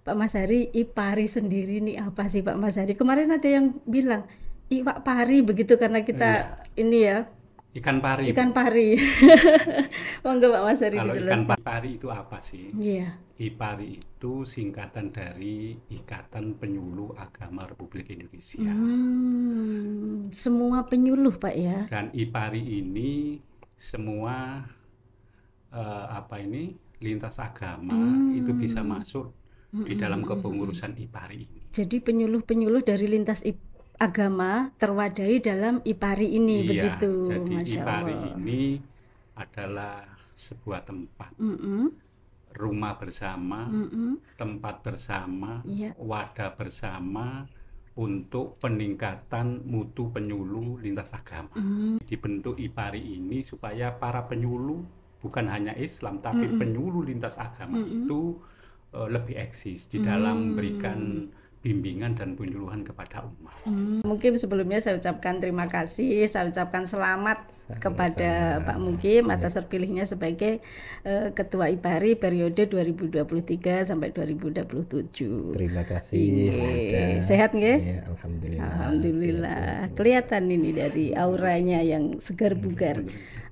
Pak Mas Hari, ipari sendiri nih apa sih Pak Mas Hari? Kemarin ada yang bilang iwak pari begitu karena kita Iya, ini ya ikan pari, Bu. ikan pari. Monggo Pak Mas Hari Kalau ikan dijelaskan. pari itu apa sih? Iya. IPARI itu singkatan dari Ikatan Penyuluh Agama Republik Indonesia. Semua penyuluh Pak ya. Dan IPARI ini semua lintas agama itu bisa masuk di dalam kepengurusan IPARI ini. Jadi penyuluh-penyuluh dari lintas agama terwadahi dalam IPARI ini Iya, begitu. jadi Masya IPARI Allah. ini adalah sebuah tempat, Mm-mm, rumah bersama, mm-mm. tempat bersama, Iya. wadah bersama untuk peningkatan mutu penyuluh lintas agama. Dibentuk IPARI ini supaya para penyuluh bukan hanya Islam tapi penyuluh lintas agama itu lebih eksis di dalam memberikan bimbingan dan penyuluhan kepada umat. Mungkin sebelumnya saya ucapkan terima kasih, saya ucapkan selamat kepada Pak Mukim atas terpilihnya sebagai Ketua IPARI periode 2023 sampai 2027. Terima kasih. Iya. Sehat nggih? Ya, alhamdulillah. Alhamdulillah. Sehat. Kelihatan ini dari auranya yang segar bugar.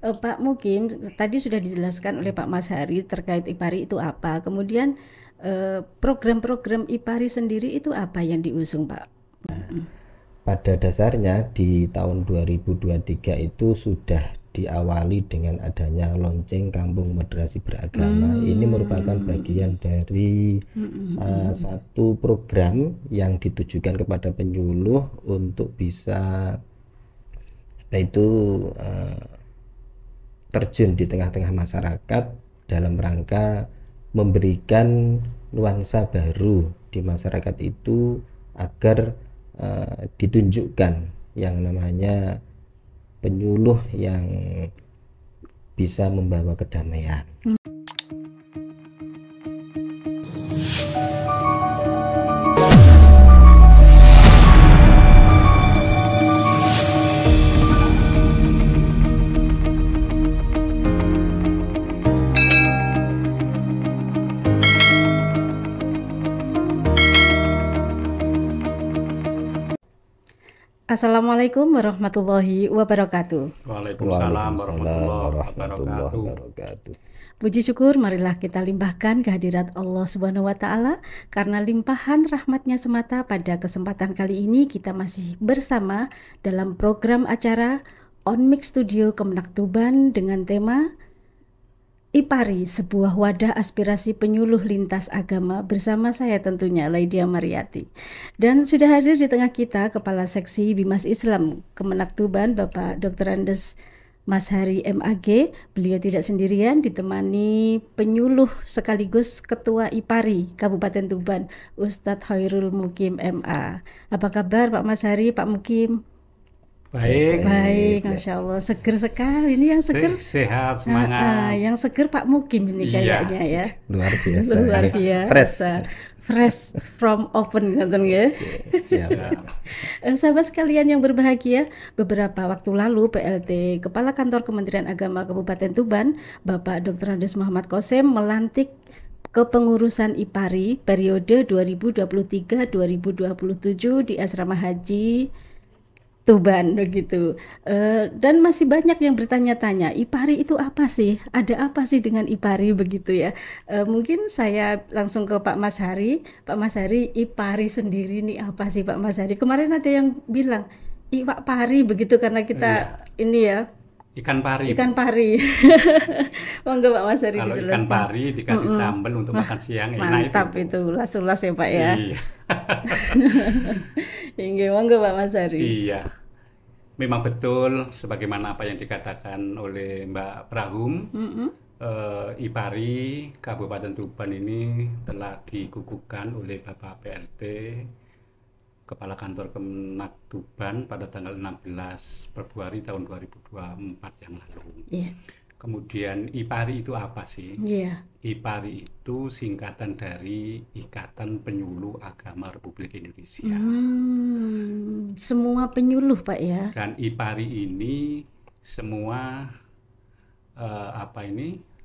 Pak Mukim, tadi sudah dijelaskan oleh Pak Mas Hari terkait IPARI itu apa. Kemudian program-program IPARI sendiri itu apa yang diusung, Pak? Pada dasarnya di tahun 2023 itu sudah diawali dengan adanya lonceng Kampung Moderasi Beragama. Ini merupakan bagian dari satu program yang ditujukan kepada penyuluh untuk bisa terjun di tengah-tengah masyarakat dalam rangka memberikan nuansa baru di masyarakat itu agar ditunjukkan yang namanya penyuluh yang bisa membawa kedamaian. Assalamualaikum warahmatullahi wabarakatuh. Waalaikumsalam warahmatullahi warahmatullahi wabarakatuh. wabarakatuh. Puji syukur marilah kita limpahkan kehadirat Allah Subhanahu wa taala karena limpahan rahmatnya semata pada kesempatan kali ini kita masih bersama dalam program acara On Mix Studio Kemenak Tuban dengan tema IPARI, sebuah wadah aspirasi penyuluh lintas agama bersama saya tentunya Laidia Mariati. Dan sudah hadir di tengah kita Kepala Seksi Bimas Islam Kemenak Tuban Bapak Dr. Andes Mas Hari MAG. Beliau tidak sendirian, ditemani penyuluh sekaligus Ketua IPARI Kabupaten Tuban Ustadz Khairul Mukim MA. Apa kabar Pak Mas Hari, Pak Mukim? Baik, Masya Allah, seger sekali. Ini yang seger, sehat, semangat. yang seger Pak Mukim ini Iya. kayaknya ya. Luar biasa. Luar biasa. Fresh from oven ngoten nggih. Siap. Sahabat sekalian yang berbahagia, beberapa waktu lalu PLT Kepala Kantor Kementerian Agama Kabupaten Tuban, Bapak Dr. Andes Muhammad Qosem melantik kepengurusan IPARI periode 2023-2027 di Asrama Haji Tuban begitu. Dan masih banyak yang bertanya-tanya, IPARI itu apa sih? Ada apa sih dengan IPARI begitu ya? Mungkin saya langsung ke Pak Mas Hari. Pak Mas Hari, IPARI sendiri nih apa sih Pak Mas Hari? Kemarin ada yang bilang iwak pari begitu karena kita ini ya Ikan pari. ikan pari. Monggo Pak Mas Hari Kalau ikan dijelaskan. pari dikasih sambal untuk makan siang, enak Mantap itu. itu, ulas-ulas ya Pak ya. Iya. Hingga monggo Pak Mas Hari. Iya. Memang betul sebagaimana apa yang dikatakan oleh Mbak Prahum, IPARI Kabupaten Tuban ini telah dikukuhkan oleh Bapak PLT Kepala Kantor Kemenak Tuban pada tanggal 16 Februari tahun 2024 yang lalu. Iya. Kemudian IPARI itu apa sih? Iya. IPARI itu singkatan dari Ikatan Penyuluh Agama Republik Indonesia. Semua penyuluh Pak ya. Dan IPARI ini semua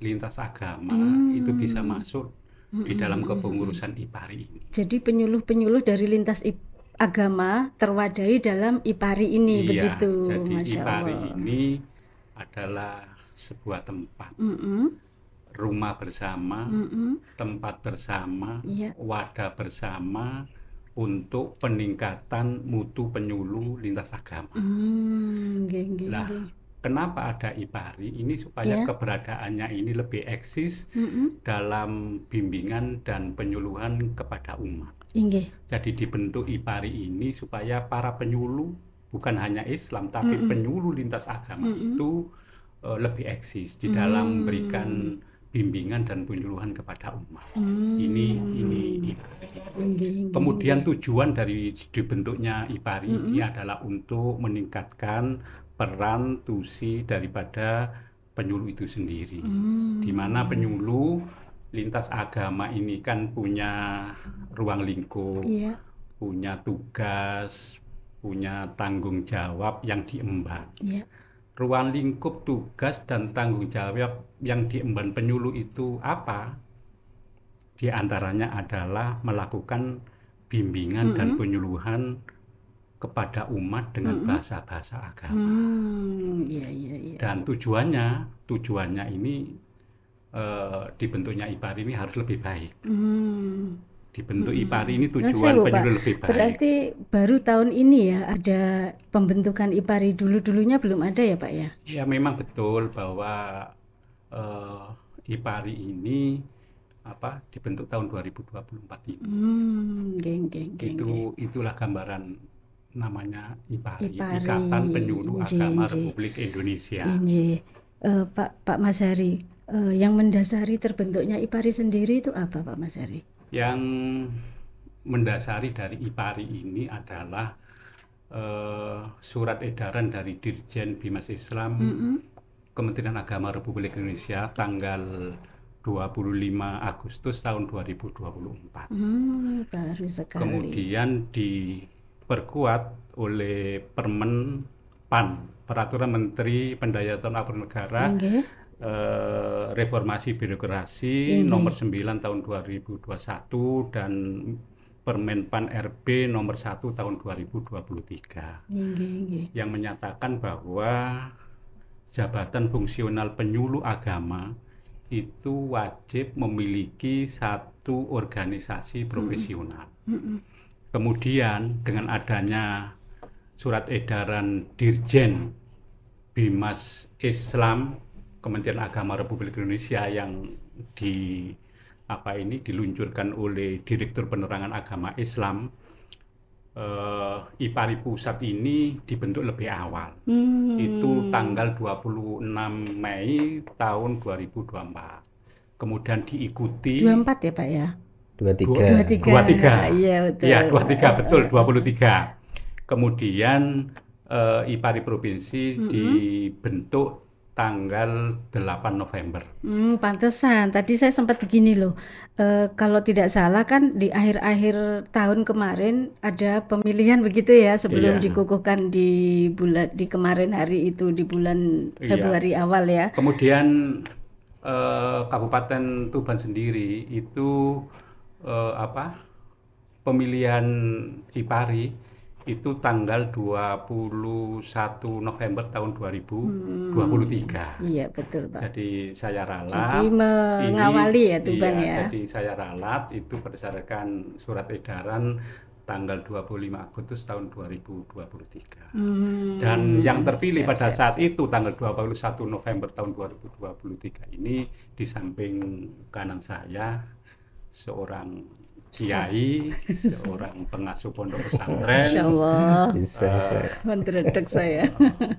lintas agama itu bisa masuk di dalam kepengurusan IPARI ini. Jadi penyuluh-penyuluh dari lintas agama terwadai dalam IPARI ini, Iya, begitu. jadi Masya IPARI Allah. ini adalah sebuah tempat, rumah bersama, tempat bersama, Iya. wadah bersama untuk peningkatan mutu penyuluh lintas agama. Lah, kenapa ada IPARI ini? Supaya Ya. keberadaannya ini lebih eksis dalam bimbingan dan penyuluhan kepada umat. Inggih. Jadi dibentuk IPARI ini supaya para penyuluh bukan hanya Islam tapi penyuluh lintas agama itu lebih eksis di dalam memberikan bimbingan dan penyuluhan kepada umat. Ini IPARI. Kemudian tujuan dari dibentuknya IPARI ini adalah untuk meningkatkan peran tusi daripada penyuluh itu sendiri. Di mana penyuluh lintas agama ini kan punya ruang lingkup, Iya. punya tugas, punya tanggung jawab yang diemban. Iya. Ruang lingkup, tugas, dan tanggung jawab yang diemban penyuluh itu apa? Di antaranya adalah melakukan bimbingan dan penyuluhan kepada umat dengan bahasa-bahasa agama. Iya. Dan tujuannya ini dibentuknya IPARI ini harus lebih baik. Dibentuk IPARI ini tujuan penyuluh lebih baik. Berarti baru tahun ini ya ada pembentukan IPARI, dulunya belum ada ya Pak ya? Ya memang betul bahwa IPARI ini dibentuk tahun 2024 ini. Itulah gambaran namanya IPARI, Ikatan Penyuluh Agama Republik Indonesia. Pak Mas Hari, yang mendasari terbentuknya IPARI sendiri itu apa Pak Mas Hari? Yang mendasari dari IPARI ini adalah surat edaran dari Dirjen Bimas Islam Kementerian Agama Republik Indonesia tanggal 25 Agustus tahun 2024. Baru sekali. Kemudian diperkuat oleh Permen PAN, Peraturan Menteri Pendayaan Aparatur Negara, Reformasi Birokrasi nomor 9 tahun 2021 dan Permen PAN RB nomor 1 tahun 2023 yang menyatakan bahwa jabatan fungsional penyuluh agama itu wajib memiliki satu organisasi profesional. Kemudian dengan adanya surat edaran Dirjen Bimas Islam Kementerian Agama Republik Indonesia yang diluncurkan oleh Direktur Penerangan Agama Islam, IPARI Pusat ini dibentuk lebih awal. Itu tanggal 26 Mei tahun 2024. Kemudian diikuti 24 ya Pak ya? 23. Iya betul. Ya, 23 betul, 23. Kemudian IPARI Provinsi dibentuk tanggal 8 November. Pantesan. Tadi saya sempat begini loh. Kalau tidak salah kan di akhir-akhir tahun kemarin ada pemilihan begitu ya sebelum dikukuhkan di kemarin hari itu di bulan Februari awal ya. Kemudian Kabupaten Tuban sendiri itu pemilihan IPARI itu tanggal 21 November tahun 2023. Iya betul Pak. Jadi saya ralat. Jadi mengawali ya Tuban ya. Jadi saya ralat itu berdasarkan surat edaran tanggal 25 Agustus tahun 2023. Dan yang terpilih pada saat itu tanggal 21 November tahun 2023 ini di samping kanan saya seorang kiai, seorang pengasuh pondok pesantren. Masya Allah. Menderedek saya.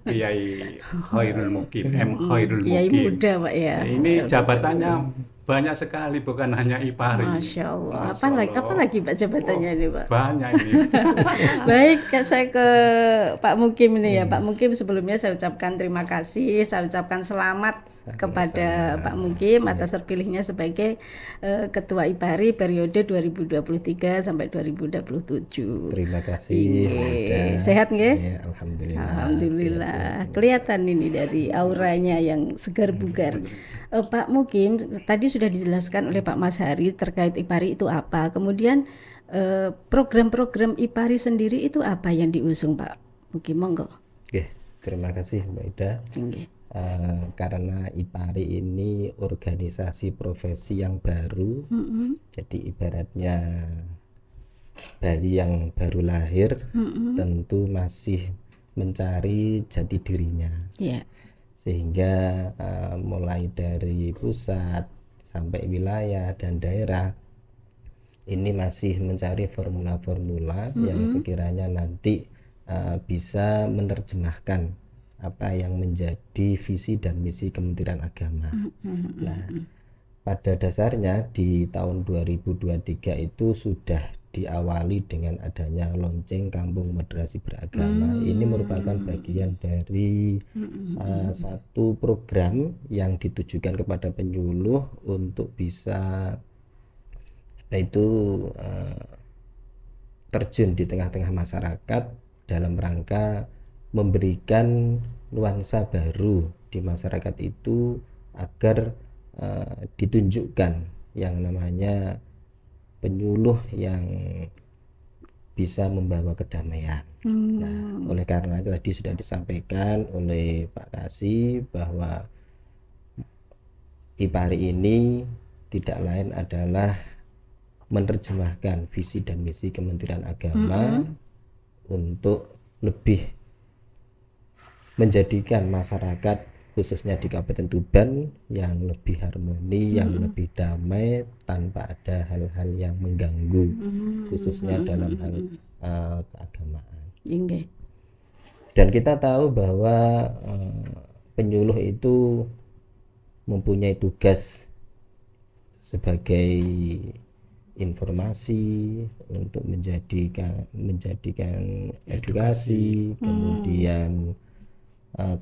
Kiai Khairul Mukim, Khairul Mukim. Kiai muda Pak ya. Ini jabatannya banyak sekali, bukan hanya IPARI. Masya Allah. Apa lagi Pak jabatannya ini Pak? Banyak ini. Baik, saya ke Pak Mukim ini ya. Pak Mukim sebelumnya saya ucapkan terima kasih, saya ucapkan selamat kepada Pak Mukim atas terpilihnya sebagai Ketua IPARI periode 2023 sampai 2027. Terima kasih. Sehat nggih? Ya, alhamdulillah. Alhamdulillah. Kelihatan ini dari auranya yang segar bugar. Pak Mukim, tadi sudah dijelaskan oleh Pak Mas Hari terkait IPARI itu apa. Kemudian program-program IPARI sendiri itu apa yang diusung Pak Mukim? Monggo. Oke, terima kasih Mbak Ida. Karena IPARI ini organisasi profesi yang baru, jadi ibaratnya bayi yang baru lahir tentu masih mencari jati dirinya. Sehingga mulai dari pusat sampai wilayah dan daerah ini masih mencari formula-formula yang sekiranya nanti bisa menerjemahkan apa yang menjadi visi dan misi Kementerian Agama. Nah, pada dasarnya di tahun 2023 itu sudah diawali dengan adanya lonceng Kampung Moderasi Beragama. Ini merupakan bagian dari satu program yang ditujukan kepada penyuluh untuk bisa terjun di tengah-tengah masyarakat dalam rangka memberikan nuansa baru di masyarakat itu agar ditunjukkan yang namanya penyuluh yang bisa membawa kedamaian. Nah, oleh karena itu tadi sudah disampaikan oleh Pak Kasih bahwa IPARI ini tidak lain adalah menerjemahkan visi dan misi Kementerian Agama untuk lebih menjadikan masyarakat khususnya di Kabupaten Tuban yang lebih harmoni, yang lebih damai tanpa ada hal-hal yang mengganggu khususnya dalam hal keagamaan. Dan kita tahu bahwa penyuluh itu mempunyai tugas sebagai informasi untuk menjadikan edukasi, kemudian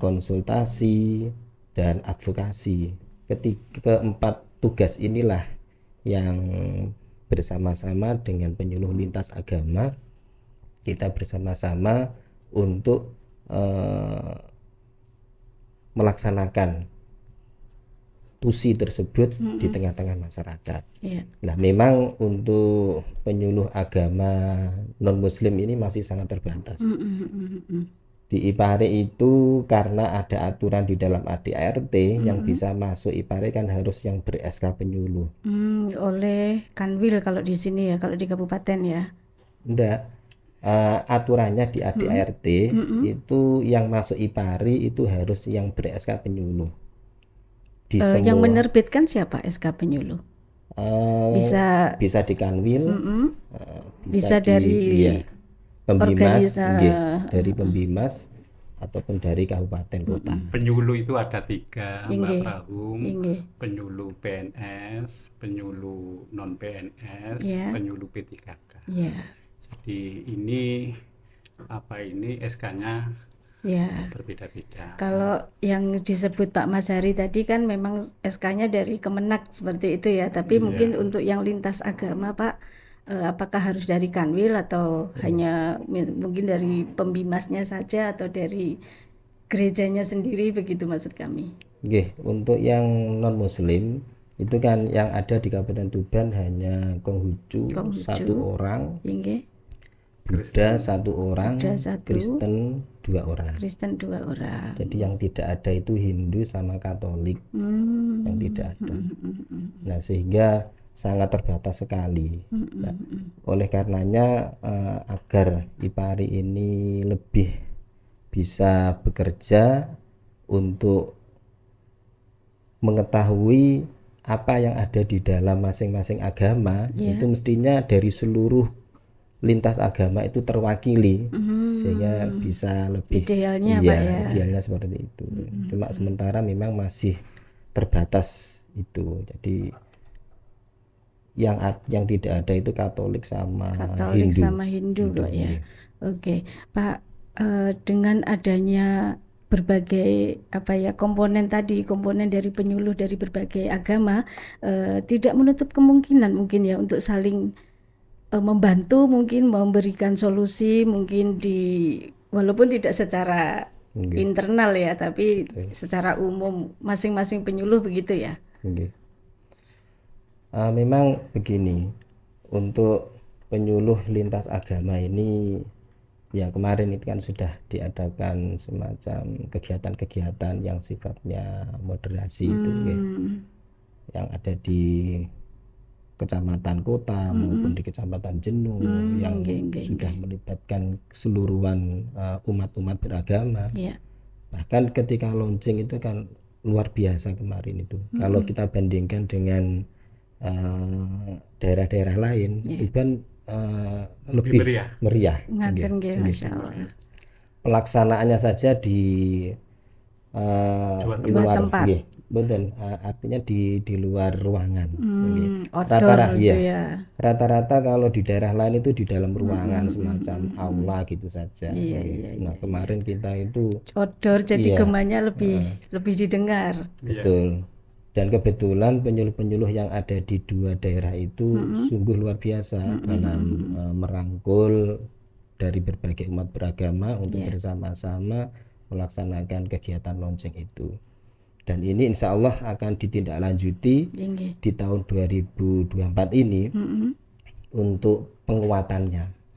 konsultasi dan advokasi. Keempat tugas inilah yang bersama-sama dengan penyuluh lintas agama kita bersama-sama untuk melaksanakan tusi tersebut di tengah-tengah masyarakat. Nah, memang untuk penyuluh agama non muslim ini masih sangat terbatas. Di IPARI itu karena ada aturan di dalam ADART yang bisa masuk IPARI kan harus yang ber-SK penyuluh. Oleh Kanwil kalau di sini ya, kalau di kabupaten ya. Enggak. Aturannya di ADART itu yang masuk IPARI itu harus yang ber-SK penyuluh. Yang menerbitkan siapa SK penyuluh? Bisa di Kanwil, bisa dari Pembimas, dari Pembimas ataupun dari kabupaten kota. Penyuluh itu ada 3, Mbak Rahum, penyuluh PNS, penyuluh non PNS, penyuluh P3K. Jadi ini SK-nya berbeda-beda. Kalau yang disebut Pak Mas Hari tadi kan memang SK-nya dari Kemenak seperti itu ya, tapi mungkin untuk yang lintas agama Pak, apakah harus dari Kanwil atau hanya mungkin dari Pembimasnya saja atau dari gerejanya sendiri, begitu maksud kami? Untuk yang non muslim itu kan yang ada di Kabupaten Tuban hanya Konghucu 1 orang, Buddha 1 orang, Kristen 2 orang. Jadi yang tidak ada itu Hindu sama Katolik, yang tidak ada. Nah, sehingga sangat terbatas sekali. Nah, oleh karenanya agar IPARI ini lebih bisa bekerja untuk mengetahui apa yang ada di dalam masing-masing agama, itu mestinya dari seluruh lintas agama itu terwakili, sehingga bisa lebih idealnya Pak ya. Idealnya seperti itu. Cuma sementara memang masih terbatas itu. Jadi yang tidak ada itu Katolik sama Hindu Pak ya. Oke, Pak, dengan adanya berbagai komponen dari penyuluh dari berbagai agama, tidak menutup kemungkinan mungkin ya untuk saling membantu, mungkin memberikan solusi, mungkin walaupun tidak secara internal ya, tapi secara umum masing-masing penyuluh begitu ya. Memang begini, untuk penyuluh lintas agama ini ya kemarin itu kan sudah diadakan semacam kegiatan-kegiatan yang sifatnya moderasi itu yang ada di kecamatan kota maupun di kecamatan jenuh yang sudah melibatkan keseluruhan umat-umat beragama. Bahkan ketika launching itu kan luar biasa kemarin itu. Kalau kita bandingkan dengan daerah-daerah lain, Tuban lebih meriah. Masya Allah. Pelaksanaannya saja di luar tempat. Betul, artinya di luar ruangan. Rata-rata kalau di daerah lain itu di dalam ruangan semacam aula gitu saja. Nah kemarin kita itu outdoor, jadi gemanya lebih didengar. Betul. Dan kebetulan penyuluh-penyuluh yang ada di dua daerah itu sungguh luar biasa dalam merangkul dari berbagai umat beragama untuk bersama-sama melaksanakan kegiatan launching itu. Dan ini insya Allah akan ditindaklanjuti di tahun 2024 ini untuk penguatannya,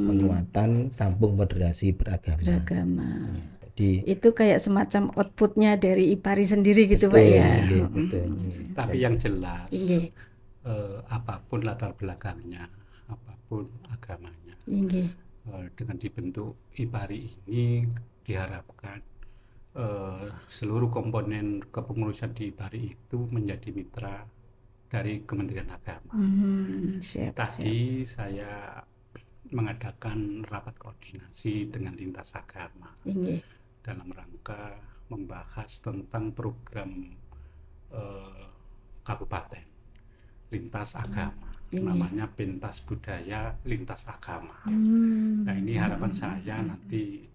penguatan kampung moderasi beragama. Jadi itu kayak semacam outputnya dari IPARI sendiri gitu Pak ya. Betul. Tapi yang jelas apapun latar belakangnya, apapun agamanya, dengan dibentuk IPARI ini diharapkan seluruh komponen kepengurusan di IPARI itu menjadi mitra dari Kementerian Agama. Tadi saya mengadakan rapat koordinasi dengan lintas agama dalam rangka membahas tentang program kabupaten lintas agama. Namanya Pentas Budaya Lintas Agama. Nah ini harapan saya nanti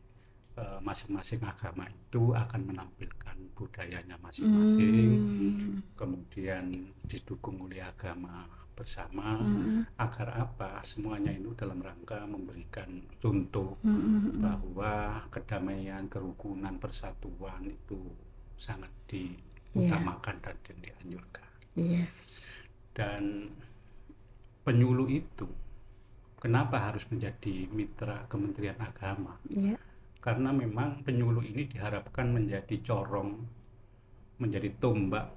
masing-masing agama itu akan menampilkan budayanya masing-masing, kemudian didukung oleh agama bersama, agar apa? Semuanya itu dalam rangka memberikan contoh bahwa kedamaian, kerukunan, persatuan itu sangat diutamakan dan dianjurkan. Dan penyuluh itu kenapa harus menjadi mitra Kementerian Agama? Karena memang penyuluh ini diharapkan menjadi corong, menjadi tombak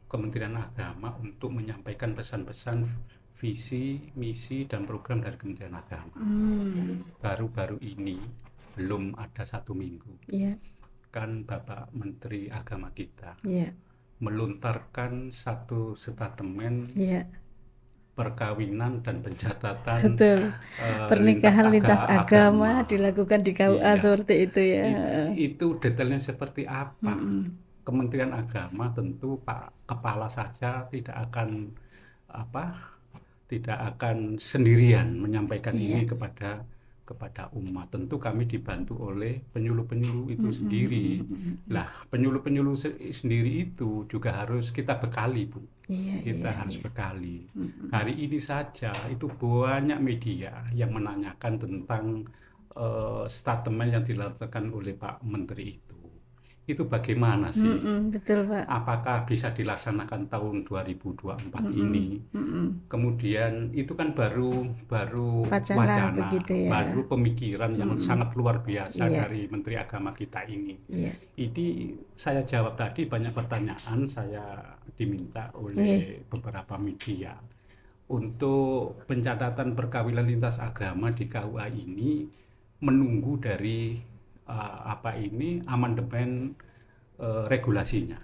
Kementerian Agama untuk menyampaikan pesan-pesan, visi, misi, dan program dari Kementerian Agama. Baru-baru ini, belum ada 1 minggu, kan Bapak Menteri Agama kita melontarkan satu statement perkawinan dan pencatatan pernikahan lintas agama dilakukan di KUA seperti itu ya. Itu detailnya seperti apa? Kementerian Agama tentu Pak Kepala saja tidak akan sendirian menyampaikan ini kepada umat. Tentu kami dibantu oleh penyuluh-penyuluh itu sendiri. Lah, penyuluh-penyuluh sendiri itu juga harus kita bekali, Bu. Kita harus bekali. Hari ini saja itu banyak media yang menanyakan tentang statement yang dilakukan oleh Pak Menteri itu. Itu bagaimana sih? Betul, Pak. Apakah bisa dilaksanakan tahun 2024 ini? Kemudian itu kan baru wacana, baru pemikiran yang sangat luar biasa dari Menteri Agama kita ini. Ini saya jawab tadi banyak pertanyaan saya diminta oleh beberapa media. Untuk pencatatan perkawinan lintas agama di KUA ini menunggu dari amandemen regulasinya,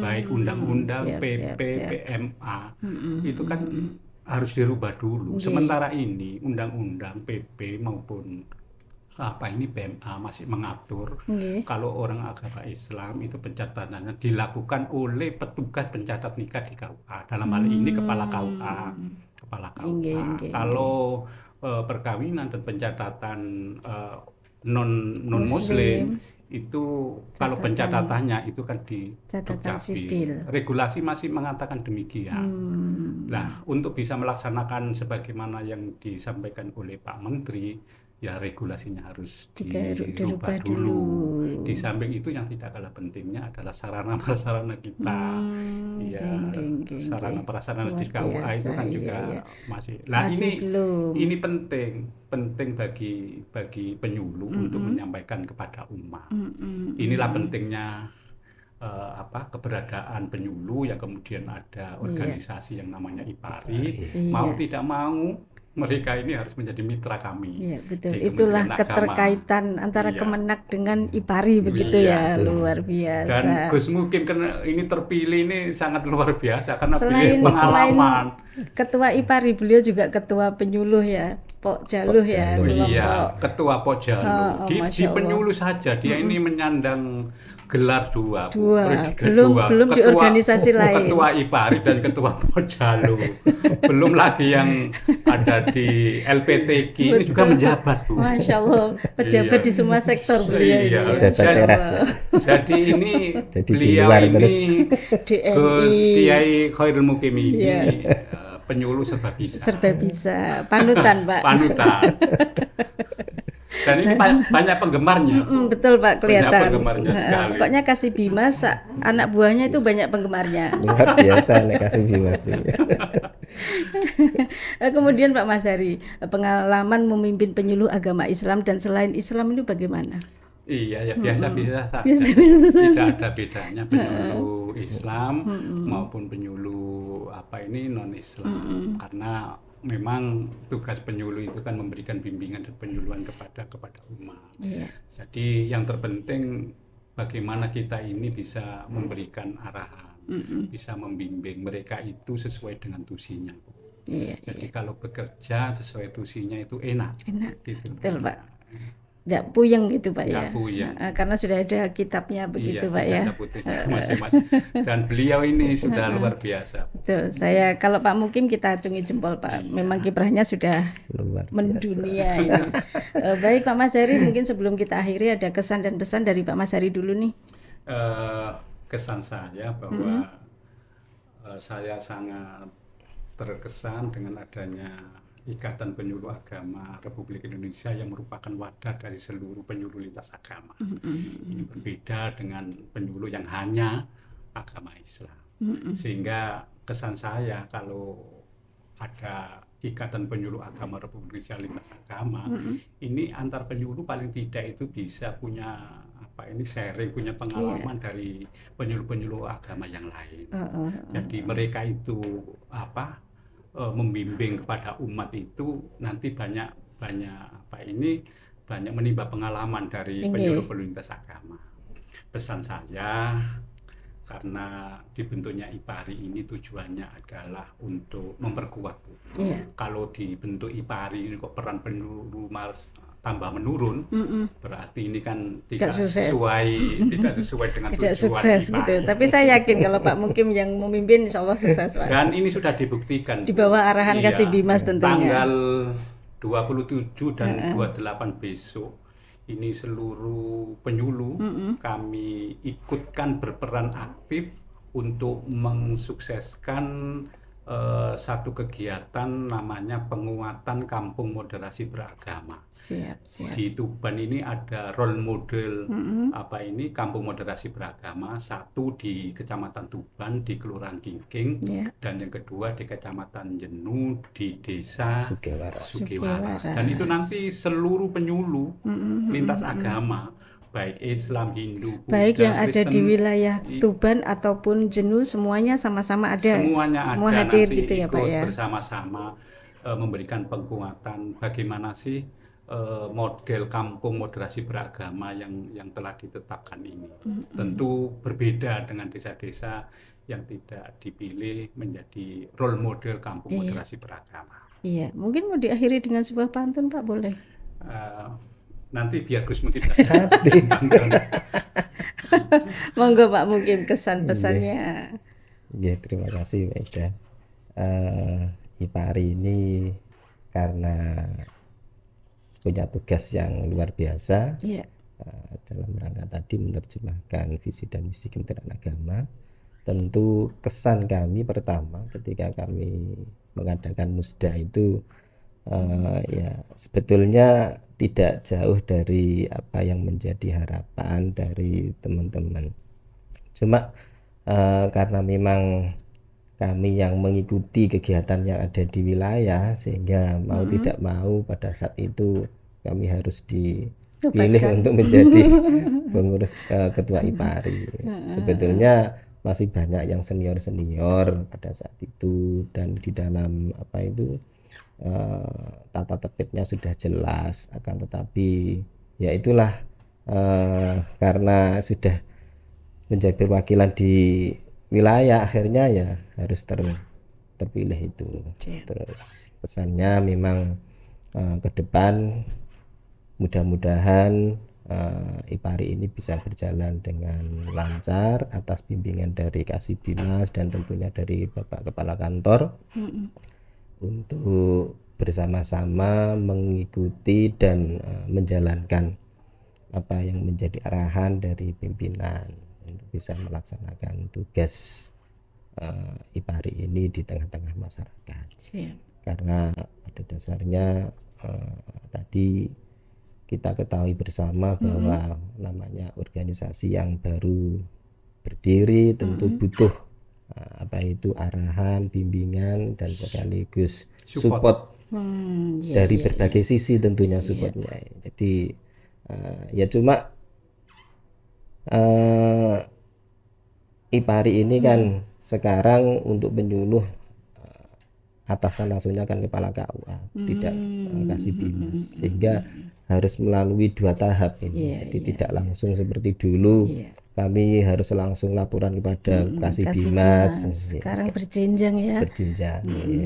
baik undang-undang, PP, PMA, itu kan harus dirubah dulu. Sementara ini undang-undang, PP maupun PMA masih mengatur kalau orang agama Islam itu pencatatannya dilakukan oleh petugas pencatat nikah di KUA. Dalam hal ini kepala KUA. Kalau perkawinan dan pencatatan non muslim itu kalau pencatatannya itu kan di Dukcapil. Regulasi masih mengatakan demikian. Nah, untuk bisa melaksanakan sebagaimana yang disampaikan oleh Pak Menteri, ya regulasinya harus dirubah dirubah dulu. Di samping itu yang tidak kalah pentingnya adalah sarana prasarana kita. Ya, sarana prasarana di KUA itu kan juga masih. Nah, ini penting bagi penyuluh untuk menyampaikan kepada umat. Inilah pentingnya keberadaan penyuluh, yang kemudian ada organisasi yang namanya IPARI. Mau tidak mau mereka ini harus menjadi mitra kami. Iya, betul. Itulah keterkaitan antara Kemenak dengan IPARI begitu luar biasa. Dan Gus Mukim karena ini terpilih ini sangat luar biasa karena beliau pengalaman. Ketua IPARI, beliau juga ketua penyuluh ya, Pok Jaluh ya. Iya, ketua Pok Jaluh. Di penyuluh saja dia ini menyandang gelar dua. Belum di organisasi lain. Ketua IPARI dan ketua Pok Jaluh. Belum lagi yang ada di LPTQ ini juga menjabat, Bu. Masya Allah, pejabat di semua sektor beliau ini. Jadi ini beliau ini Gus Kiai Khairul Mukim ini penyuluh serba bisa. Serba bisa, panutan Pak. Panutan. Dan ini banyak penggemarnya. Betul Pak, kelihatan. Banyak penggemarnya sekali. Pokoknya Kasih Bimas, anak buahnya itu banyak penggemarnya. Luar biasa nek Kasih Bimas. Kemudian Pak Mas Hari, pengalaman memimpin penyuluh agama Islam dan selain Islam itu bagaimana? Iya, ya biasa-biasa saja. Tidak ada bedanya penyuluh Islam maupun penyuluh non-Islam. Karena memang tugas penyuluh itu kan memberikan bimbingan dan penyuluhan kepada umat. Jadi yang terpenting bagaimana kita ini bisa memberikan arahan, bisa membimbing mereka itu sesuai dengan tusinya. Jadi kalau bekerja sesuai tusinya itu enak. Gitu. Betul Pak. Tidak puyeng gitu Pak ya. Puyeng. Karena sudah ada kitabnya begitu Pak ya. Masing-masing. Dan beliau ini sudah luar biasa. Betul. Kalau Pak Mukim kita acungi jempol Pak. Memang kiprahnya sudah mendunia ini. Baik Pak Mas Hari, mungkin sebelum kita akhiri ada kesan dan pesan dari Pak Mas Hari dulu nih. Kesan saya bahwa saya sangat terkesan dengan adanya Ikatan Penyuluh Agama Republik Indonesia yang merupakan wadah dari seluruh penyuluh lintas agama. Ini berbeda dengan penyuluh yang hanya agama Islam. Sehingga kesan saya kalau ada Ikatan Penyuluh Agama Republik Indonesia lintas agama, ini antar penyuluh paling tidak itu bisa punya sharing, punya pengalaman dari penyuluh-penyuluh agama yang lain. Jadi mereka itu membimbing kepada umat itu nanti banyak menimba pengalaman dari penyuluh-penyuluh lintas agama. Pesan saya, karena dibentuknya IPARI ini tujuannya adalah untuk memperkuat. Kalau dibentuk IPARI ini kok peran penyuluh tambah menurun, berarti ini kan tidak sesuai dengan tidak sukses gitu. Tapi saya yakin kalau Pak Mukim yang memimpin insya Allah sukses Pak. Dan ini sudah dibuktikan di bawah arahan Kasih Bimas tentunya. Tanggal 27 dan 28 besok ini seluruh penyuluh kami ikutkan berperan aktif untuk mensukseskan satu kegiatan namanya penguatan kampung moderasi beragama. Siap. Di Tuban ini ada role model kampung moderasi beragama, satu di Kecamatan Tuban di Kelurahan Kingking, dan yang kedua di Kecamatan Jenu di Desa Sugewara. Dan itu nanti seluruh penyuluh lintas agama, baik Islam, Hindu, Buddha, baik yang ada Kristen, di wilayah Tuban ataupun Jenu, semuanya sama-sama ada. Semua hadir gitu ya Pak ya. Bersama-sama memberikan penguatan bagaimana sih model kampung moderasi beragama yang telah ditetapkan ini. Tentu berbeda dengan desa-desa yang tidak dipilih menjadi role model kampung moderasi beragama. Iya, mungkin mau diakhiri dengan sebuah pantun Pak, boleh? Nanti biar Gus mungkin monggo Pak Mukim kesan pesannya. Terima kasih Pak Ida. IPARI ini karena punya tugas yang luar biasa dalam rangka tadi menerjemahkan visi dan misi Kementerian Agama. Tentu kesan kami pertama ketika kami mengadakan musda itu Ya sebetulnya tidak jauh dari apa yang menjadi harapan dari teman-teman. Cuma karena memang kami yang mengikuti kegiatan yang ada di wilayah, sehingga mau tidak mau pada saat itu kami harus dipilih untuk menjadi pengurus ketua IPARI. Sebetulnya masih banyak yang senior pada saat itu, dan di dalam apa itu tata tertibnya sudah jelas. Akan tetapi ya itulah, karena sudah menjadi perwakilan di wilayah, akhirnya ya harus terpilih itu. Terus pesannya memang ke depan mudah-mudahan IPARI ini bisa berjalan dengan lancar atas bimbingan dari Kasih Bimas dan tentunya dari Bapak Kepala Kantor, untuk bersama-sama mengikuti dan menjalankan apa yang menjadi arahan dari pimpinan untuk bisa melaksanakan tugas IPARI ini di tengah-tengah masyarakat. Karena pada dasarnya tadi kita ketahui bersama bahwa namanya organisasi yang baru berdiri tentu butuh apa itu arahan, bimbingan, dan sekaligus support dari berbagai sisi tentunya supportnya. Jadi ya cuma IPARI ini kan sekarang untuk penyuluh atasan langsungnya kan kepala KUA, tidak Kasih Bimas, sehingga harus melalui 2 tahap ini. Jadi tidak langsung seperti dulu kami harus langsung laporan kepada Kasih Bimas. Sekarang berjenjang ya. Berjenjang.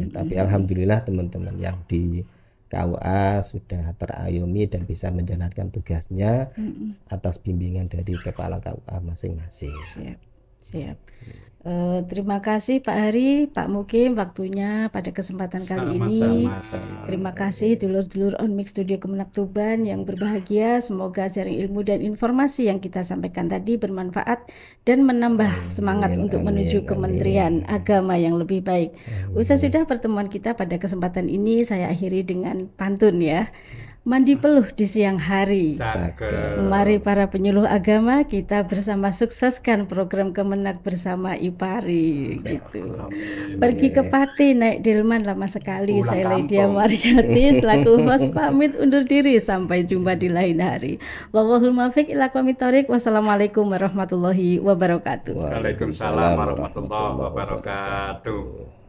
Tapi alhamdulillah teman-teman yang di KUA sudah terayomi dan bisa menjalankan tugasnya atas bimbingan dari kepala KUA masing-masing. Siap. Terima kasih Pak Hari, Pak Mukim, waktunya pada kesempatan kali ini. Terima kasih dulur-dulur On Mix Studio Kemenak Tuban yang berbahagia. Semoga sharing ilmu dan informasi yang kita sampaikan tadi bermanfaat dan menambah semangat untuk menuju Kementerian Agama yang lebih baik. Usai sudah pertemuan kita pada kesempatan ini, saya akhiri dengan pantun ya. Mandi peluh di siang hari. Mari para penyuluh agama kita bersama sukseskan program Kemenak bersama IPARI gitu. Pergi ke Pati naik delman lama sekali. Saya Lydia Mariati selaku host pamit undur diri, sampai jumpa di lain hari. Wallahul muwaffiq ila aqwamit thoriq. Wassalamualaikum warahmatullahi wabarakatuh. Waalaikumsalam warahmatullahi wabarakatuh.